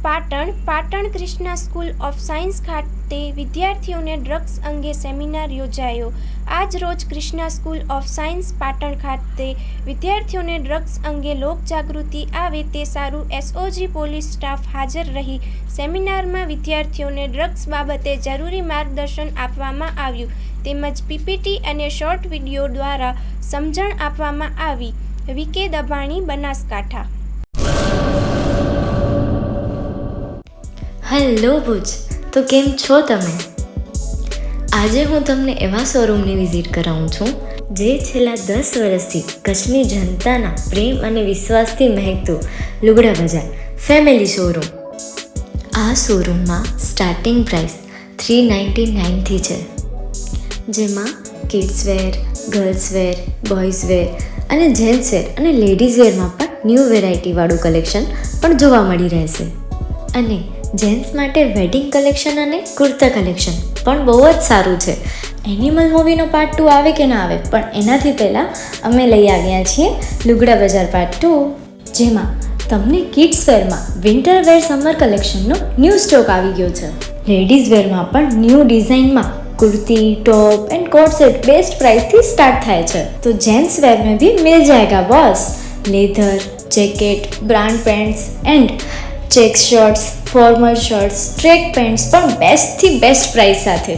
Patan Krishna school of science ખાતે વિદ્યાર્થીઓને drugs અંગે સેમિનાર યોજાયો. આજ રોજ Krishna school of science Patan ખાતે વિદ્યાર્થીઓને ડ્રગ્સ અંગે લોકજાગૃતિ આવે તે સારું એસઓજી પોલીસ સ્ટાફ હાજર રહી સેમિનારમાં વિદ્યાર્થીઓને ડ્રગ્સ બાબતે જરૂરી માર્ગદર્શન આપવામાં આવ્યું તેમજ પીપીટી અને શોર્ટ વિડીયો દ્વારા સમજણ આપવામાં આવી. વીકે દભાણી, બનાસકાંઠા. હેલો ભુજ, તો કેમ છો તમે? આજે હું તમને એવા શોરૂમની વિઝિટ કરાવું છું જે છેલ્લા 10 વર્ષથી કચ્છની જનતાના પ્રેમ અને વિશ્વાસથી મહેકતું લુગડા બજાર ફેમિલી શોરૂમ. આ શોરૂમમાં સ્ટાર્ટિંગ પ્રાઇસ 399થી છે, જેમાં kids wear, girls wear, boys wear અને જેન્ટ્સ વેર અને લેડીઝ વેરમાં પણ ન્યૂ વેરાયટીવાળું કલેક્શન પણ જોવા મળી રહેશે. અને જેન્ટ્સ માટે વેડિંગ કલેક્શન અને કુર્તા કલેક્શન પણ બહુ જ સારું છે. એનિમલ મૂવીનો પાર્ટ 2 આવે કે ના આવે, પણ એનાથી પહેલાં અમે લઈ આવ્યા છીએ લુગડા બજાર પાર્ટ 2, જેમાં તમને કિડ્સ વેરમાં વિન્ટર વેર સમર કલેક્શનનો ન્યૂ સ્ટોક આવી ગયો છે. લેડીઝ વેરમાં પણ ન્યૂ ડિઝાઇનમાં kurti, top and coat set best price थी स्टार्ट थाय छे. तो जेंट्स वेर में भी मिल जाएगा boss. Leather, jacket, brand pants and check shirts, formal shirts, track pants પણ બેસ્ટ થી બેસ્ટ પ્રાઇસ સાથે.